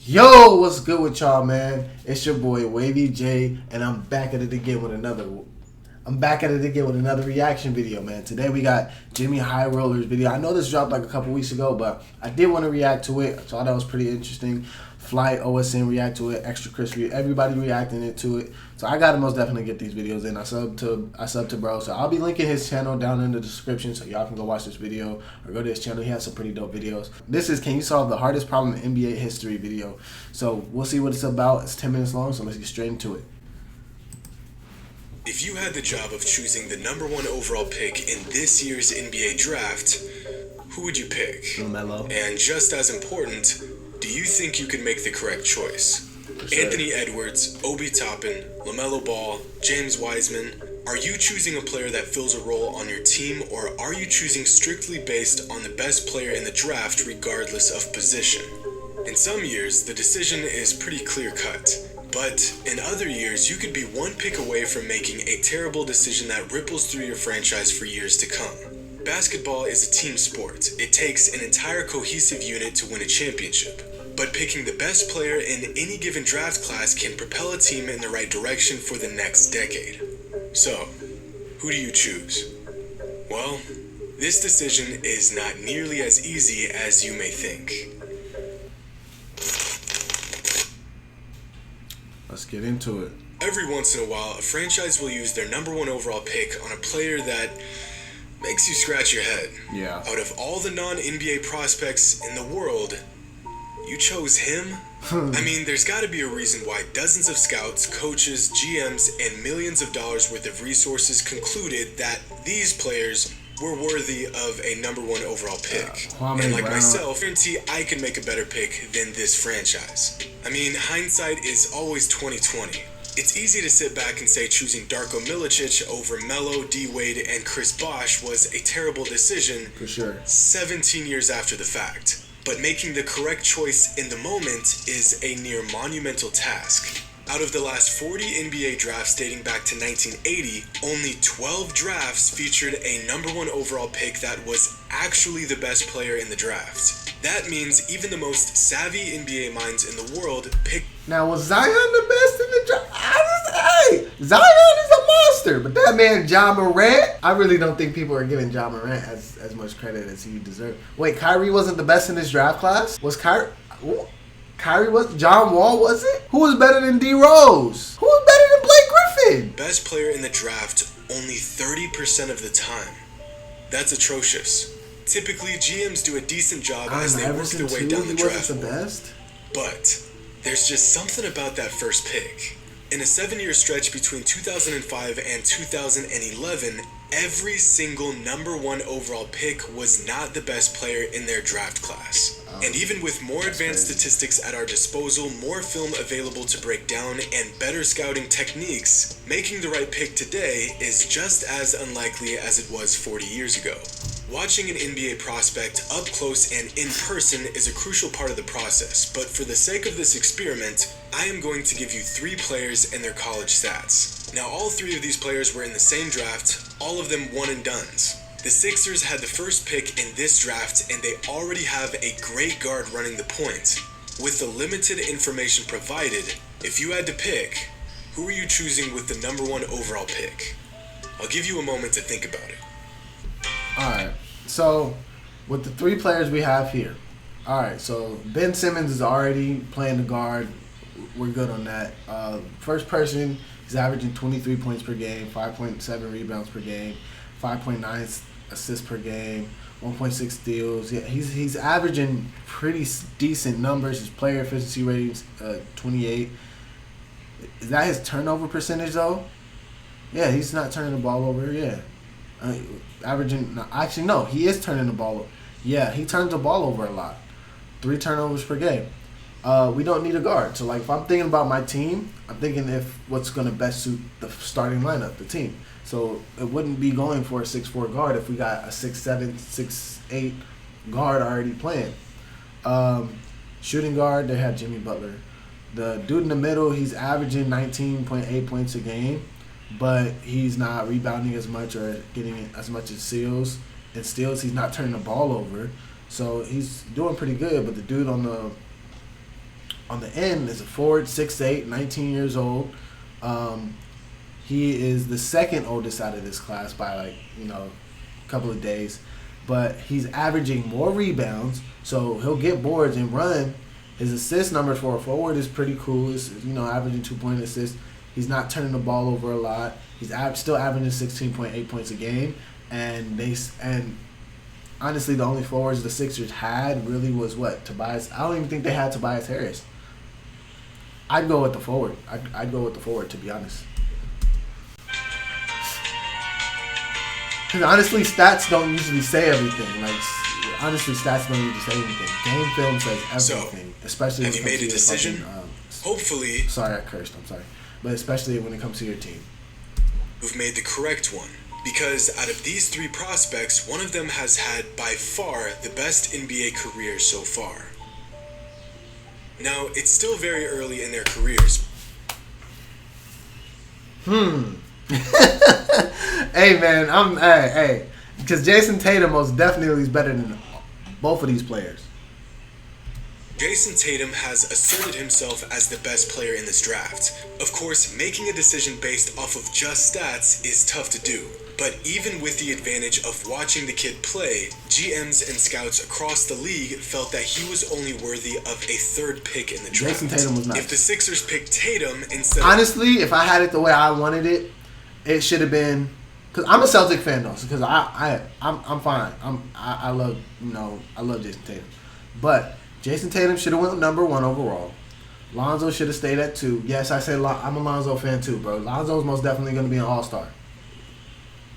Yo, what's good with y'all, man? It's your boy Wavy J, and I'm back at it again with another reaction video, man. Today we got Jimmy High Rollers video. I know this dropped like a couple weeks ago, but I did want to react to it. I thought that was pretty interesting. Flight, OSN react to it, Extra Crispy, everybody reacting to it. So I gotta most definitely get these videos in. I sub to bro, so I'll be linking his channel down in the description so y'all can go watch this video or go to his channel. He has some pretty dope videos. This is Can You Solve the Hardest Problem in NBA History video. So we'll see what it's about. It's 10 minutes long, so let's get straight into it. If you had the job of choosing the #1 overall pick in this year's NBA draft, who would you pick? Lamelo. And just as important, do you think you could make the correct choice? Sure. Anthony Edwards, Obi Toppin, LaMelo Ball, James Wiseman. Are you choosing a player that fills a role on your team, or are you choosing strictly based on the best player in the draft regardless of position? In some years, the decision is pretty clear-cut. But in other years, you could be one pick away from making a terrible decision that ripples through your franchise for years to come. Basketball is a team sport. It takes an entire cohesive unit to win a championship. But picking the best player in any given draft class can propel a team in the right direction for the next decade. So, who do you choose? Well, this decision is not nearly as easy as you may think. Let's get into it. Every once in a while, a franchise will use their #1 overall pick on a player that makes you scratch your head. Yeah. Out of all the non-NBA prospects in the world, you chose him? I mean, there's got to be a reason why dozens of scouts, coaches, GMs, and millions of dollars worth of resources concluded that these players were worthy of a #1 overall pick. And like myself, I guarantee I could make a better pick than this franchise. I mean, hindsight is always 20/20. It's easy to sit back and say choosing Darko Milicic over Melo, D-Wade, and Chris Bosh was a terrible decision. For sure. 17 years after the fact. But making the correct choice in the moment is a near monumental task. Out of the last 40 NBA drafts dating back to 1980, only 12 drafts featured a #1 overall pick that was actually the best player in the draft. That means even the most savvy NBA minds in the world picked. Now, was Zion the best in the draft? Hey, Zion is a monster, but that man, Ja Morant, I really don't think people are giving Ja Morant as much credit as he deserved. Wait, Kyrie wasn't the best in this draft class? Was Kyrie was? John Wall was it? Who was better than D Rose? Who was better than Blake Griffin? Best player in the draft only 30% of the time. That's atrocious. Typically, GMs do a decent job as they work their way down the draft board. But there's just something about that first pick. In a 7-year stretch between 2005 and 2011, every single #1 overall pick was not the best player in their draft class. And even with more advanced statistics at our disposal, more film available to break down, and better scouting techniques, making the right pick today is just as unlikely as it was 40 years ago. Watching an NBA prospect up close and in person is a crucial part of the process, but for the sake of this experiment, I am going to give you 3 players and their college stats. Now, all 3 of these players were in the same draft, all of them one and dones. The Sixers had the first pick in this draft, and they already have a great guard running the point. With the limited information provided, if you had to pick, who are you choosing with the #1 overall pick? I'll give you a moment to think about it. Alright, so with the 3 players we have here. Alright, so Ben Simmons is already playing the guard. We're good on that. First person, he's averaging 23 points per game, 5.7 rebounds per game, 5.9 assists per game, 1.6 steals. Yeah, he's averaging pretty decent numbers. His player efficiency rating's 28. Is that his turnover percentage though? Yeah, he's not turning the ball over. Yeah, actually no, he is turning the ball over. Yeah, he turns the ball over a lot. 3 turnovers per game. We don't need a guard. So like if I'm thinking about my team, I'm thinking if what's going to best suit the starting lineup, the team. So it wouldn't be going for a 6'4" guard if we got a 6'7", 6'8" guard already playing. Shooting guard, they had Jimmy Butler. The dude in the middle, he's averaging 19.8 points a game, but he's not rebounding as much or getting as much as steals. And steals, he's not turning the ball over. So he's doing pretty good. But the dude on on the end is a forward, 6'8", 19 years old. He is the second oldest out of this class by a couple of days. But he's averaging more rebounds, so he'll get boards and run. His assist numbers for a forward is pretty cool. It's, averaging 2-point assists. He's not turning the ball over a lot. He's still averaging 16.8 points a game. And honestly, the only forwards the Sixers had really was Tobias. I don't even think they had Tobias Harris. I'd go with the forward. I'd go with the forward, to be honest. Because honestly, stats don't usually say everything. Stats don't usually say anything. Game film says everything. So, especially have you made a decision? Hopefully. Sorry, I cursed. I'm sorry. But especially when it comes to your team. You've made the correct one. Because out of these 3 prospects, one of them has had by far the best NBA career so far. Now, it's still very early in their careers. Hey, man, hey. Because Jason Tatum most definitely is better than both of these players. Jason Tatum has asserted himself as the best player in this draft. Of course, making a decision based off of just stats is tough to do. But even with the advantage of watching the kid play, GMs and scouts across the league felt that he was only worthy of a 3rd pick in the draft. Jason Tatum was nice. If the Sixers picked Tatum instead Honestly, if I had it the way I wanted it, it should have been... Because I'm a Celtic fan, though, because I'm fine. I love Jason Tatum. But Jason Tatum should have went number 1 overall. Lonzo should have stayed at 2. Yes, I'm a Lonzo fan too, bro. Lonzo's most definitely going to be an all-star.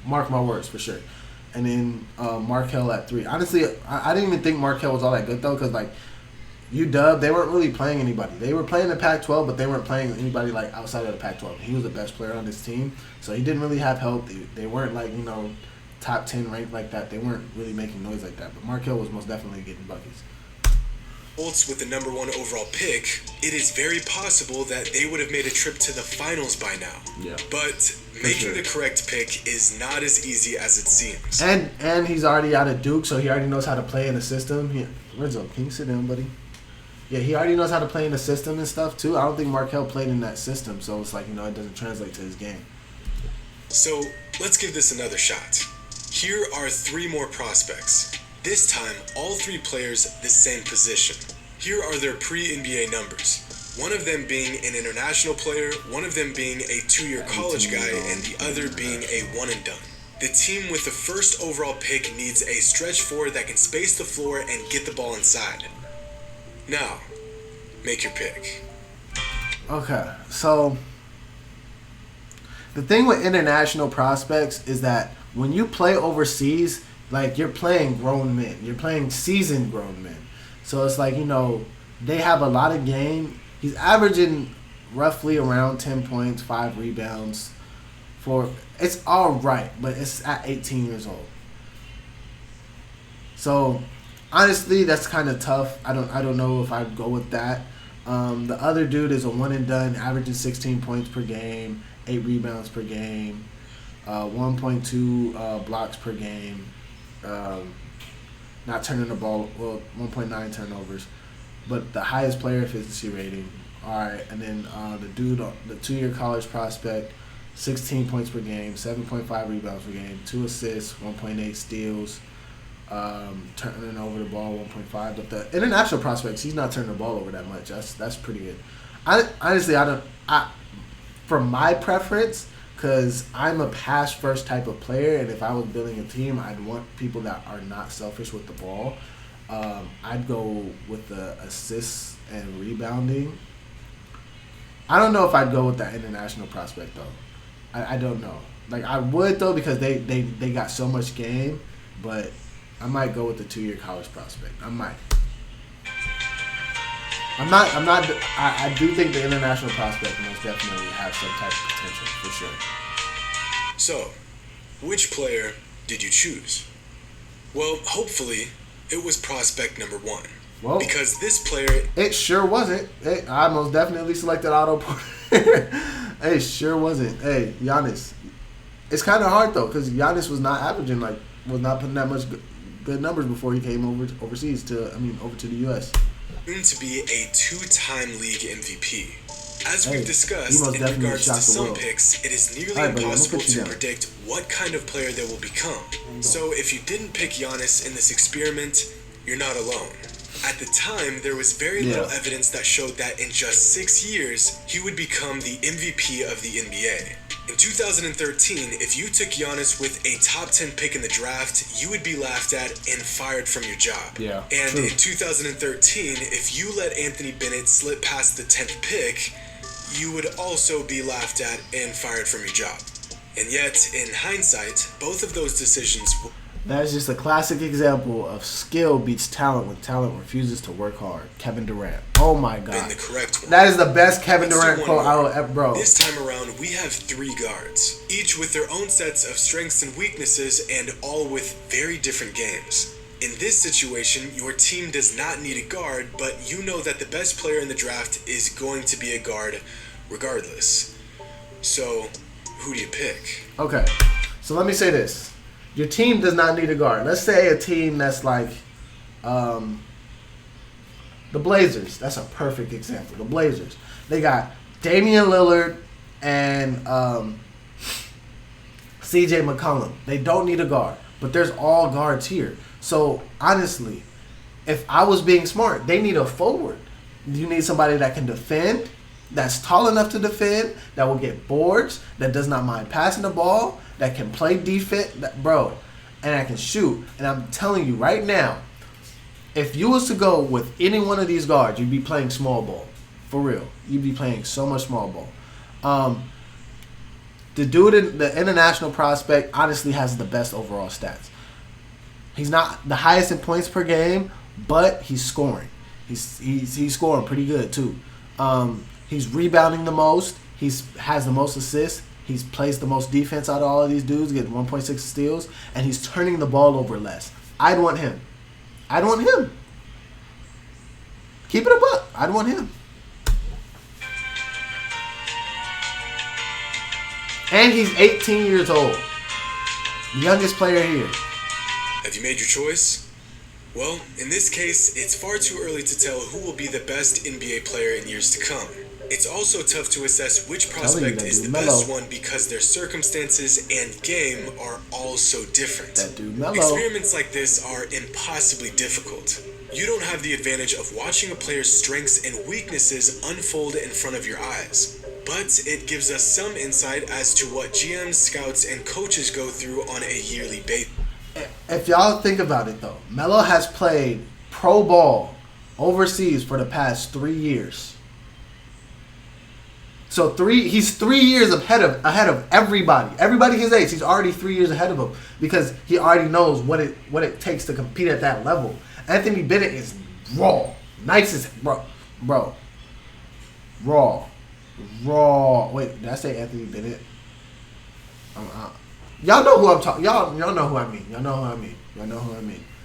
Mark my words, for sure. And then Markelle at 3. Honestly, I didn't even think Markelle was all that good, though, because, UW, they weren't really playing anybody. They were playing the Pac-12, but they weren't playing anybody, outside of the Pac-12. He was the best player on this team, so he didn't really have help. They weren't, top 10 ranked like that. They weren't really making noise like that. But Markelle was most definitely getting buckets. Bolts with the number 1 overall pick, it is very possible that they would have made a trip to the finals by now. Yeah. But making the correct pick is not as easy as it seems. And he's already out of Duke, so he already knows how to play in the system. Rizzo, can you sit down, buddy? Yeah, he already knows how to play in the system and stuff, too. I don't think Markelle played in that system, so it's it doesn't translate to his game. So, let's give this another shot. Here are 3 more prospects. This time, all 3 players the same position. Here are their pre-NBA numbers. One of them being an international player, one of them being a 2-year college guy, and the other being a one-and-done. The team with the 1st overall pick needs a stretch forward that can space the floor and get the ball inside. Now, make your pick. Okay, so the thing with international prospects is that when you play overseas, you're playing grown men. You're playing seasoned grown men. So it's they have a lot of game. He's averaging roughly around 10 points, 5 rebounds. It's all right, but it's at 18 years old. So honestly, that's kind of tough. I don't know if I'd go with that. The other dude is a one and done, averaging 16 points per game, 8 rebounds per game, 1.2 blocks per game, not turning the ball, 1.9 turnovers, but the highest player efficiency rating. All right, and then the dude, the 2-year college prospect, 16 points per game, 7.5 rebounds per game, 2 assists, 1.8 steals, turning over the ball 1.5. But the international prospects, he's not turning the ball over that much. That's pretty good. Honestly, for my preference, because I'm a pass first type of player, and if I was building a team, I'd want people that are not selfish with the ball. I'd go with the assists and rebounding. I don't know if I'd go with that international prospect though. I don't know. I would though, because they got so much game, but I might go with the 2-year college prospect. I might. I'm not. I do think the international prospect most definitely has some type of potential for sure. So, which player did you choose? Well, hopefully, it was prospect number 1. Well, because this player... It sure wasn't. I most definitely selected Otto Porter. It sure wasn't. Hey, Giannis. It's kind of hard, though, because Giannis was not averaging, was not putting that much good numbers before he came over to the U.S. soon to be a 2-time league MVP. As we've discussed, in regards to some picks, it is nearly impossible to predict what kind of player they will become. So if you didn't pick Giannis in this experiment, you're not alone. At the time, there was very little evidence that showed that in just 6 years, he would become the MVP of the NBA. In 2013, if you took Giannis with a top 10 pick in the draft, you would be laughed at and fired from your job. And in 2013, if you let Anthony Bennett slip past the 10th pick, you would also be laughed at and fired from your job. And yet, in hindsight, both of those decisions... That's just a classic example of skill beats talent when talent refuses to work hard. Kevin Durant. Oh my God. The correct one. That is the best Kevin Durant quote I will ever, bro. This time around, we have 3 guards, each with their own sets of strengths and weaknesses, and all with very different games. In this situation, your team does not need a guard, but you know that the best player in the draft is going to be a guard regardless. So, who do you pick? Okay, so let me say this. Your team does not need a guard. Let's say a team that's like the Blazers. That's a perfect example. The Blazers. They got Damian Lillard and CJ McCollum. They don't need a guard, but there's all guards here. So, honestly, if I was being smart, they need a forward. You need somebody that can defend, that's tall enough to defend, that will get boards, that does not mind passing the ball, that can play defense, and that can shoot. And I'm telling you right now, if you was to go with any one of these guards, you'd be playing small ball. For real. You'd be playing so much small ball. The dude, the international prospect, honestly has the best overall stats. He's not the highest in points per game, but he's scoring. He's scoring pretty good too. He's rebounding the most. Has the most assists. He's plays the most defense out of all of these dudes, getting 1.6 steals, and he's turning the ball over less. I'd want him. Keep it a buck. I'd want him. And he's 18 years old. The youngest player here. Have you made your choice? Well, in this case, it's far too early to tell who will be the best NBA player in years to come. It's also tough to assess which prospect is the best one because their circumstances and game are all so different. That dude Melo. Experiments like this are impossibly difficult. You don't have the advantage of watching a player's strengths and weaknesses unfold in front of your eyes. But it gives us some insight as to what GMs, scouts, and coaches go through on a yearly basis. If y'all think about it, though, Melo has played pro ball overseas for the past 3 years. So he's 3 years ahead of everybody. Everybody his age, he's already 3 years ahead of him because he already knows what it takes to compete at that level. Anthony Bennett is raw, nice as bro, raw. Wait, did I say Anthony Bennett? Y'all know who I'm talking. Y'all know who I mean.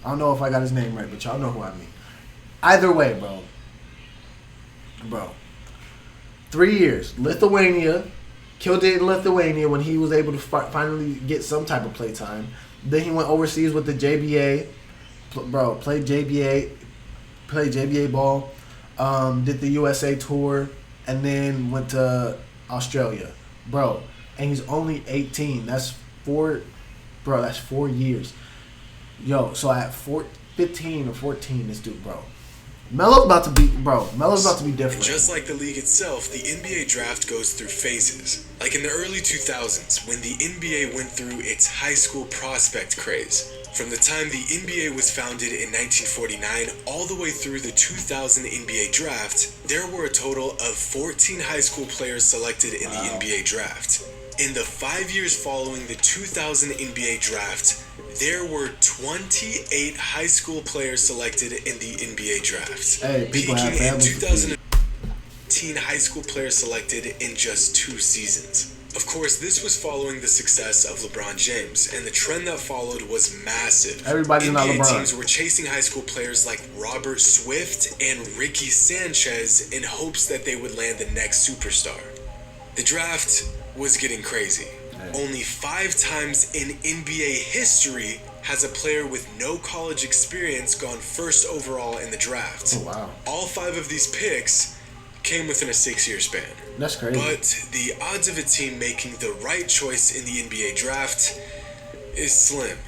I don't know if I got his name right, but y'all know who I mean. Either way, bro. 3 years. Lithuania. Killed it in Lithuania when he was able to finally get some type of play time. Then he went overseas with the JBA. Played JBA ball. Did the USA tour. And then went to Australia. Bro. And he's only 18. That's 4 years. Yo, so at 15 or 14, this dude, bro. Melo's about to be different. And just like the league itself, the NBA draft goes through phases. Like in the early 2000s, when the NBA went through its high school prospect craze. From the time the NBA was founded in 1949 all the way through the 2000 NBA draft, there were a total of 14 high school players selected in the NBA draft. In the 5 years following the 2000 NBA draft, there were 28 high school players selected in the NBA draft, peaking in 2018 high school players selected in just 2 seasons. Of course, this was following the success of LeBron James, and the trend that followed was massive. Everybody's not LeBron. NBA teams were chasing high school players like Robert Swift and Ricky Sanchez in hopes that they would land the next superstar. The draft was getting crazy. Only 5 times in NBA history has a player with no college experience gone first overall in the draft. Oh, wow. All 5 of these picks came within a 6-year span. That's crazy. But the odds of a team making the right choice in the NBA draft is slim.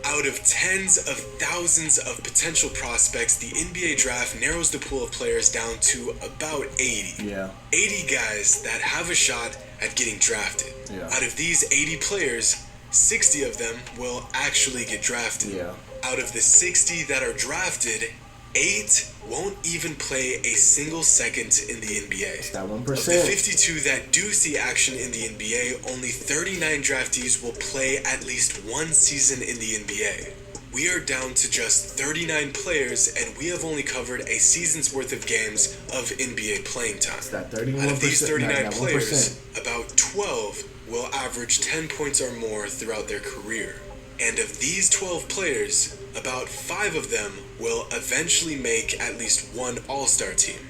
Out of tens of thousands of potential prospects, the NBA draft narrows the pool of players down to about 80. Yeah. 80 guys that have a shot at getting drafted. Yeah. Out of these 80 players, 60 of them will actually get drafted. Yeah. Out of the 60 that are drafted, 8 won't even play a single second in the NBA. It's that 1%. Of the 52 that do see action in the NBA, only 39 draftees will play at least one season in the NBA. We are down to just 39 players, and we have only covered a season's worth of games of NBA playing time. It's that 31%. Out of these 39 players, 1%. about 12 will average 10 points or more throughout their career. And of these 12 players, about 5 of them will eventually make at least one All-Star team.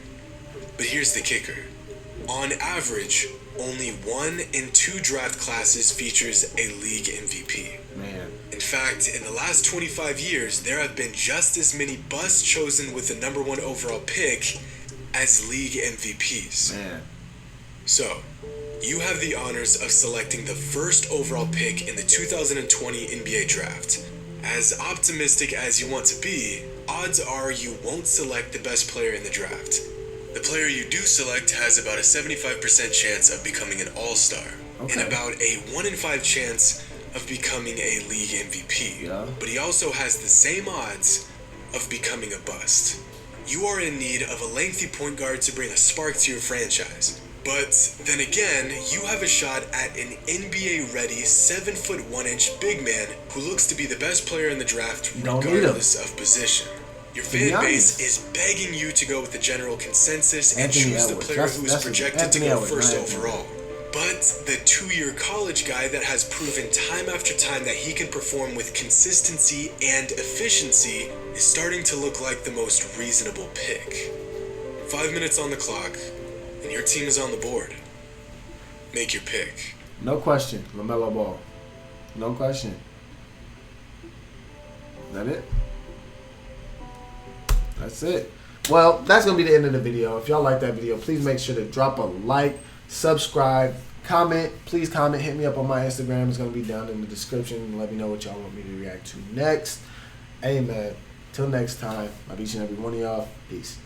But here's the kicker. On average, only 1 in 2 draft classes features a league MVP. Man. In fact, in the last 25 years, there have been just as many busts chosen with the number 1 overall pick as league MVPs. Man. So, you have the honors of selecting the first overall pick in the 2020 NBA draft. As optimistic as you want to be, odds are you won't select the best player in the draft. The player you do select has about a 75% chance of becoming an all-star, and about a 1 in 5 chance of becoming a league MVP. Yeah. But he also has the same odds of becoming a bust. You are in need of a lengthy point guard to bring a spark to your franchise. But then again, you have a shot at an NBA-ready 7'1" big man who looks to be the best player in the draft regardless of position. Your fan base is begging you to go with the general consensus and choose the player who is projected to go first overall. But the 2-year college guy that has proven time after time that he can perform with consistency and efficiency is starting to look like the most reasonable pick. 5 minutes on the clock, and your team is on the board. Make your pick. No question, Lamelo Ball. No question. Is that it? That's it. Well, that's going to be the end of the video. If y'all like that video, please make sure to drop a like, subscribe, comment. Please comment. Hit me up on my Instagram. It's going to be down in the description. Let me know what y'all want me to react to next. Hey, man. Till next time. Love each and every one of y'all. Peace.